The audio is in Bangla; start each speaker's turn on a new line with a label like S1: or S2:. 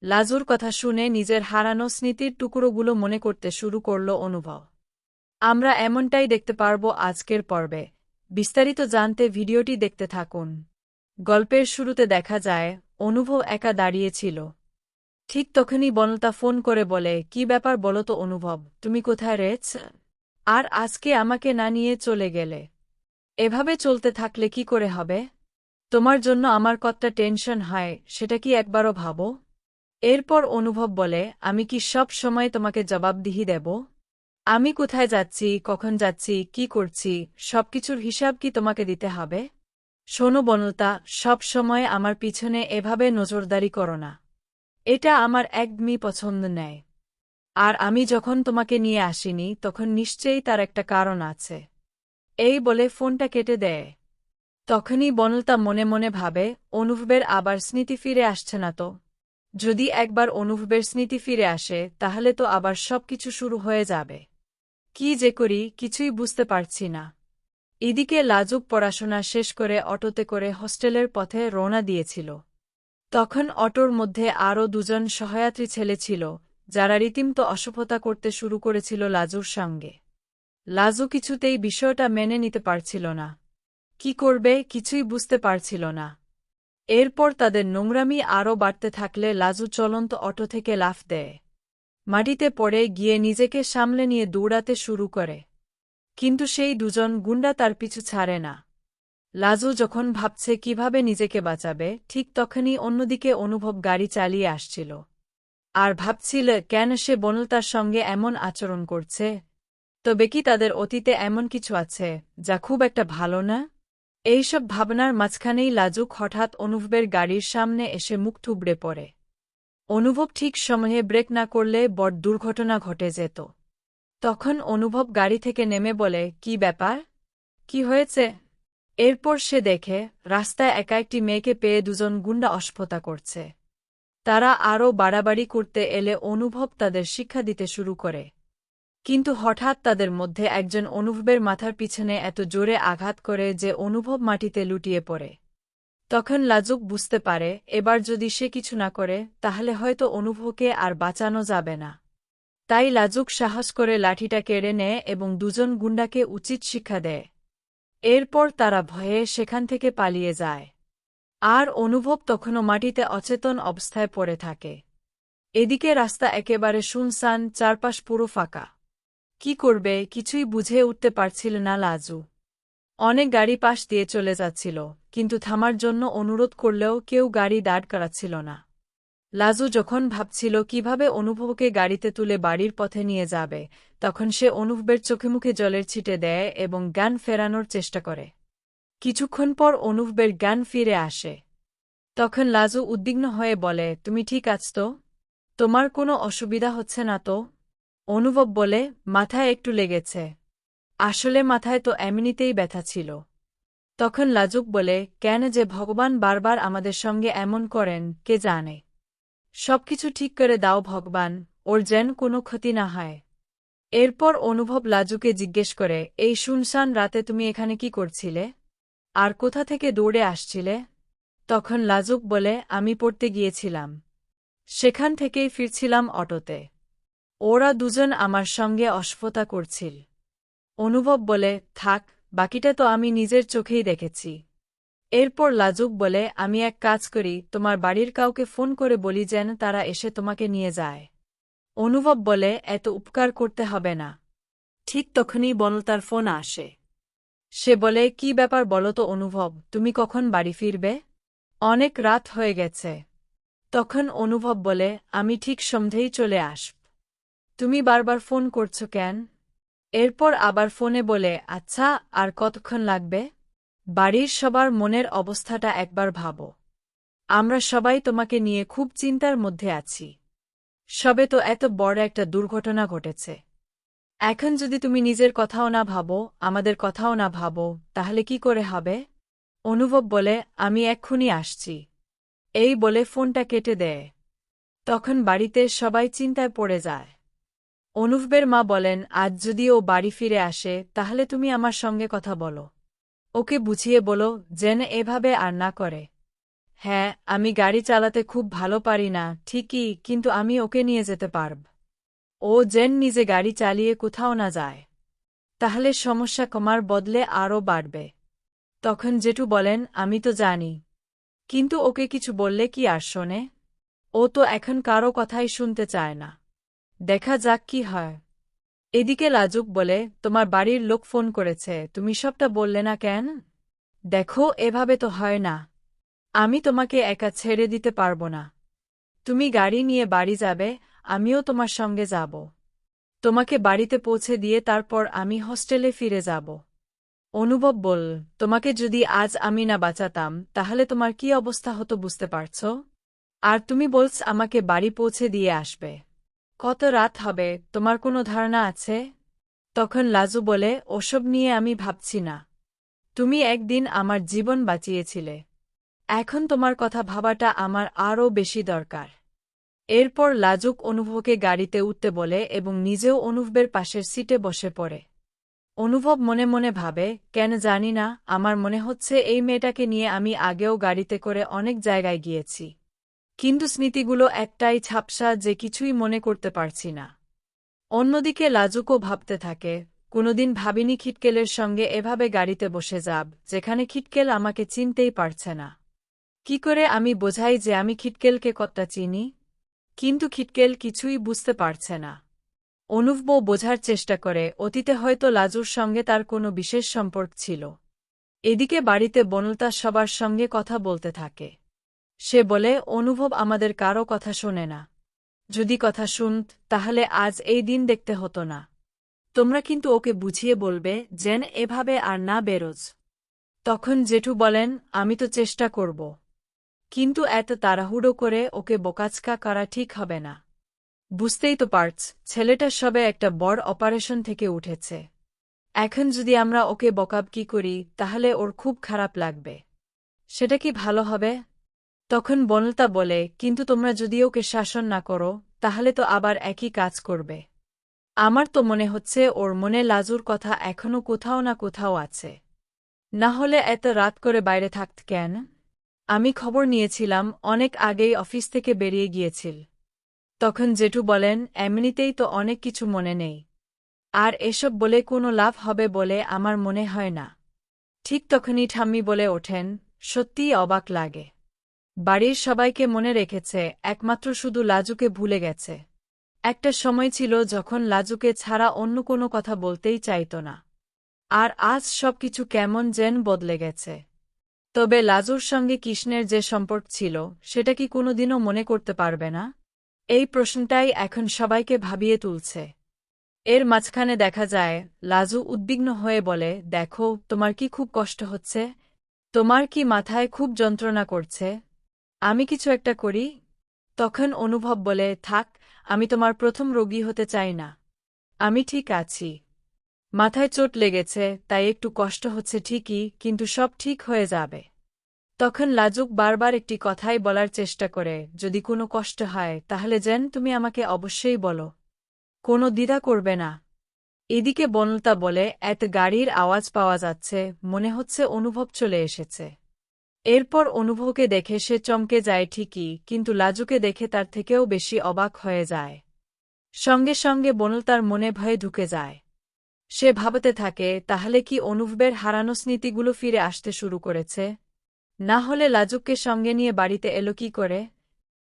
S1: লাজুর কথা শুনে নিজের হারানো স্মৃতির টুকরোগুলো মনে করতে শুরু করল অনুভব। আমরা এমনটাই দেখতে পারব আজকের পর্বে। বিস্তারিত জানতে ভিডিওটি দেখতে থাকুন। গল্পের শুরুতে দেখা যায় অনুভব একা দাঁড়িয়েছিল। ঠিক তখনই বনলতা ফোন করে বলে, কি ব্যাপার বলো তো অনুভব, তুমি কোথায় রেছ? আর আজকে আমাকে না নিয়ে চলে গেলে? এভাবে চলতে থাকলে কি করে হবে? তোমার জন্য আমার কতটা টেনশন হয় সেটা কি একবারও ভাবো? এরপর অনুভব বলে, আমি কি সব সময় তোমাকে জবাবদিহি দেব? আমি কোথায় যাচ্ছি, কখন যাচ্ছি, কি করছি, সবকিছুর হিসাব কি তোমাকে দিতে হবে? শোনো বনলতা, সব সময় আমার পিছনে এভাবে নজরদারি করো না। এটা আমার একদমই পছন্দ নেই। আর আমি যখন তোমাকে নিয়ে আসিনি তখন নিশ্চয়ই তার একটা কারণ আছে। এই বলে ফোনটা কেটে দেয়। তখনই বনলতা মনে মনে ভাবে, অনুভবের আবার স্মৃতি ফিরে আসছে না তো? যদি একবার অনুভবের স্মৃতি ফিরে আসে তাহলে তো আবার সবকিছু শুরু হয়ে যাবে। কি যে করি কিছুই বুঝতে পারছি না। এদিকে লাজুক পড়াশোনা শেষ করে অটোতে করে হোস্টেলের পথে রওনা দিয়েছিল। তখন অটোর মধ্যে আরও দুজন সহযাত্রী ছেলে ছিল, যারা রীতিমতো অসভ্যতা করতে শুরু করেছিল লাজুর সঙ্গে। লাজু কিছুতেই বিষয়টা মেনে নিতে পারছিল না। কি করবে কিছুই বুঝতে পারছিল না। এরপর তাদের নোংরামি আরও বাড়তে থাকলে লাজু চলন্ত অটো থেকে লাফ দেয়। মাটিতে পড়ে গিয়ে নিজেকে সামলে নিয়ে দৌড়াতে শুরু করে। কিন্তু সেই দুজন গুন্ডা তার পিছু ছাড়ে না। লাজু যখন ভাবছে কিভাবে নিজেকে বাঁচাবে, ঠিক তখনই অন্যদিকে অনুভব গাড়ি চালিয়ে আসছিল। আর ভাবছিল কেন সে বনলতার সঙ্গে এমন আচরণ করছে। তবে কি তাদের অতীতে এমন কিছু আছে যা খুব একটা ভালো না? এইসব ভাবনার মাঝখানেই লাজুক হঠাৎ অনুভবের গাড়ির সামনে এসে মুখ থুবড়ে পড়ে। অনুভব ঠিক সময়ে ব্রেক না করলে বড় দুর্ঘটনা ঘটে যেত। তখন অনুভব গাড়ি থেকে নেমে বলে, কি ব্যাপার, কি হয়েছে? এরপর সে দেখে রাস্তায় একা একটি মেয়েকে পেয়ে দুজন গুন্ডা অস্ফোটা করছে। তারা আরও বাড়াবাড়ি করতে এলে অনুভব তাদের শিক্ষা দিতে শুরু করে। কিন্তু হঠাৎ তাদের মধ্যে একজন অনুভবের মাথার পিছনে এত জোরে আঘাত করে যে অনুভব মাটিতে লুটিয়ে পড়ে। তখন লাজুক বুঝতে পারে এবার যদি সে কিছু না করে তাহলে হয়তো অনুভবকে আর বাঁচানো যাবে না। তাই লাজুক সাহস করে লাঠিটা কেড়ে নেয় এবং দুজন গুন্ডাকে উচিত শিক্ষা দেয়। এরপর তারা ভয়ে সেখান থেকে পালিয়ে যায়। আর অনুভব তখনও মাটিতে অচেতন অবস্থায় পড়ে থাকে। এদিকে রাস্তা একেবারে শুনশান, চারপাশ পুরো ফাঁকা। কি করবে কিছুই বুঝে উঠতে পারছিল না লাজু। অনেক গাড়ি পাশ দিয়ে চলে যাচ্ছিল, কিন্তু থামার জন্য অনুরোধ করলেও কেউ গাড়ি দাঁড় করাচ্ছিল না। লাজু যখন ভাবছিল কিভাবে অনুভবকে গাড়িতে তুলে বাড়ির পথে নিয়ে যাবে, তখন সে অনুভবের চোখে মুখে জলের ছিটে দেয় এবং জ্ঞান ফেরানোর চেষ্টা করে। কিছুক্ষণ পর অনুভবের জ্ঞান ফিরে আসে। তখন লাজু উদ্বিগ্ন হয়ে বলে, তুমি ঠিক আছো তো? তোমার কোনো অসুবিধা হচ্ছে না তো? অনুভব বলে, মাথায় একটু লেগেছে। আসলে মাথায় তো এমনিতেই ব্যথা ছিল। তখন লাজুক বলে, কেন যে ভগবান বারবার আমাদের সঙ্গে এমন করেন কে জানে। সবকিছু ঠিক করে দাও ভগবান, ওর যেন কোনো ক্ষতি না হয়। এরপর অনুভব লাজুকে জিজ্ঞেস করে, এই শুনশান রাতে তুমি এখানে কি করছিলে? আর কোথা থেকে দৌড়ে আসছিলে? তখন লাজুক বলে, আমি পড়তে গিয়েছিলাম। সেখান থেকেই ফিরছিলাম অটোতে। ওরা দুজন আমার সঙ্গে অস্ফোটা করছিল। অনুভব বলে, থাক, বাকিটা তো আমি নিজের চোখেই দেখেছি। এরপর লাজুক বলে, আমি এক কাজ করি, তোমার বাড়ির কাউকে ফোন করে বলি যেন তারা এসে তোমাকে নিয়ে যায়। অনুভব বলে, এত উপকার করতে হবে না। ঠিক তখনই বনলতার ফোন আসে। সে বলে, কি ব্যাপার বলো তো অনুভব, তুমি কখন বাড়ি ফিরবে? অনেক রাত হয়ে গেছে। তখন অনুভব বলে, আমি ঠিক সন্ধেই চলে আসব। তুমি বারবার ফোন করছো কেন? এরপর আবার ফোনে বলে, আচ্ছা, আর কতক্ষণ লাগবে? বাড়ির সবার মনের অবস্থাটা একবার ভাবো। আমরা সবাই তোমাকে নিয়ে খুব চিন্তার মধ্যে আছি। সবে তো এত বড় একটা দুর্ঘটনা ঘটেছে। এখন যদি তুমি নিজের কথাও না ভাবো, আমাদের কথাও না ভাবো, তাহলে কি করে হবে? অনুভব বলে, আমি এক্ষুনি আসছি। এই বলে ফোনটা কেটে দেয়। তখন বাড়িতে সবাই চিন্তায় পড়ে যায়। অনুভবের মা বলেন, আজ যদি ও বাড়ি ফিরে আসে তাহলে তুমি আমার সঙ্গে কথা বলো। ওকে বুঝিয়ে বলো যেন এভাবে আর না করে। হ্যাঁ, আমি গাড়ি চালাতে খুব ভালো পারি না ঠিকই, কিন্তু আমি ওকে নিয়ে যেতে পারব। ও যেন নিজে গাড়ি চালিয়ে কোথাও না যায়। তাহলে সমস্যা কমার বদলে আরও বাড়বে। তখন জেঠু বলেন, আমি তো জানি, কিন্তু ওকে কিছু বললে কি আর শোনে? ও তো এখন কারো কথাই শুনতে চায় না। দেখা যাক কি হয়। এদিকে লাজুক বলে, তোমার বাড়ির লোক ফোন করেছে, তুমি সবটা বললে না কেন? দেখো, এভাবে তো হয় না। আমি তোমাকে একা ছেড়ে দিতে পারবো না। তুমি গাড়ি নিয়ে বাড়ি যাবে, আমিও তোমার সঙ্গে যাব। তোমাকে বাড়িতে পৌঁছে দিয়ে তারপর আমি হোস্টেলে ফিরে যাব। অনুভব বল, তোমাকে যদি আজ আমি না বাঁচাতাম তাহলে তোমার কি অবস্থা হতো বুঝতে পারছ? আর তুমি বলছ আমাকে বাড়ি পৌঁছে দিয়ে আসবে। কত রাত হবে তোমার কোনো ধারণা আছে? তখন লাজু বলে, ওসব নিয়ে আমি ভাবছি না। তুমি একদিন আমার জীবন বাঁচিয়েছিলে। এখন তোমার কথা ভাবাটা আমার আরও বেশি দরকার। এরপর লাজুক অনুভবকে গাড়িতে উঠতে বলে এবং নিজেও অনুভবের পাশের সিটে বসে পড়ে। অনুভব মনে মনে ভাবে, কেন জানি না, আমার মনে হচ্ছে এই মেয়েটাকে নিয়ে আমি আগেও গাড়িতে করে অনেক জায়গায় গিয়েছি। কিন্তু স্মৃতিগুলো একটাই ঝাপসা যে কিছুই মনে করতে পারছি না। অন্যদিকে লাজুকও ভাবতে থাকে, কোনোদিন ভাবিনি খিটকেলের সঙ্গে এভাবে গাড়িতে বসে যাব, যেখানে খিটকেল আমাকে চিনতেই পারছে না। কি করে আমি বোঝাই যে আমি খিটকেলকে কতটা চিনি? কিন্তু খিটকেল কিছুই বুঝতে পারছে না। অনুভব বোঝার চেষ্টা করে অতীতে হয়তো লাজুর সঙ্গে তার কোনো বিশেষ সম্পর্ক ছিল। এদিকে বাড়িতে বনলতা সবার সঙ্গে কথা বলতে থাকে। সে বলে, অনুভব আমাদের কারো কথা শোনে না। যদি কথা শুনত তাহলে আজ এই দিন দেখতে হতো না। তোমরা কিন্তু ওকে বুঝিয়ে বলবে যেন এভাবে আর না বেরোজ। তখন জেঠু বলেন, আমি তো চেষ্টা করব। কিন্তু এত তাড়াহুড়ো করে ওকে বোকাচকা করা ঠিক হবে না। বুঝতেই তো পারছ, ছেলেটা সবে একটা বড় অপারেশন থেকে উঠেছে। এখন যদি আমরা ওকে বকাবকি করি তাহলে ওর খুব খারাপ লাগবে। সেটা কি ভালো হবে? তখন বনলতা বলে, কিন্তু তোমরা যদি ওকে শাসন না করো তাহলে তো আবার একই কাজ করবে। আমার তো মনে হচ্ছে ওর মনে লাজুর কথা এখনো কোথাও না কোথাও আছে। না হলে এত রাত করে বাইরে থাকত কেন? আমি খবর নিয়েছিলাম অনেক আগেই অফিস থেকে বেরিয়ে গিয়েছিল। তখন জেঠু বলেন, এমনিতেই তো অনেক কিছু মনে নেই। আর এসব বলে কোনো লাভ হবে বলে আমার মনে হয় না। ঠিক তখনই ঠাম্মি বলে ওঠেন, সত্যিই অবাক লাগে। বাড়ির সবাইকে মনে রেখেছে, একমাত্র শুধু লাজুকে ভুলে গেছে। একটা সময় ছিল যখন লাজুকে ছাড়া অন্য কোনো কথা বলতেই চাইত না। আর আজ সবকিছু কেমন যেন বদলে গেছে। তবে লাজুর সঙ্গে কৃষ্ণের যে সম্পর্ক ছিল সেটা কি কোনোদিনও মনে করতে পারবে না? এই প্রশ্নটাই এখন সবাইকে ভাবিয়ে তুলছে। এর মাঝখানে দেখা যায়, লাজু উদ্বিগ্ন হয়ে বলে, দেখো, তোমার কি খুব কষ্ট হচ্ছে? তোমার কি মাথায় খুব যন্ত্রণা করছে? আমি কিছু একটা করি? তখন অনুভব বলে, থাক, আমি তোমার প্রথম রোগী হতে চাই না। আমি ঠিক আছি। মাথায় চোট লেগেছে, তাই একটু কষ্ট হচ্ছে ঠিকই, কিন্তু সব ঠিক হয়ে যাবে। তখন লাজুক বারবার একটি কথাই বলার চেষ্টা করে, যদি কোনো কষ্ট হয় তাহলে যেন তুমি আমাকে অবশ্যই বলো। কোনো দ্বিধা করবে না। এদিকে বনলতা বলে, এত গাড়ির আওয়াজ পাওয়া যাচ্ছে, মনে হচ্ছে অনুভব চলে এসেছে। এরপর অনুভবকে দেখে সে চমকে যায় ঠিকই, কিন্তু লাজুকে দেখে তার থেকেও বেশি অবাক হয়ে যায়। সঙ্গে সঙ্গে বনলতার মনে ভয়ে ঢুকে যায়। সে ভাবতে থাকে, তাহলে কি অনুভবের হারানো স্মৃতিগুলো ফিরে আসতে শুরু করেছে? না হলে লাজুককে সঙ্গে নিয়ে বাড়িতে এলো কি করে?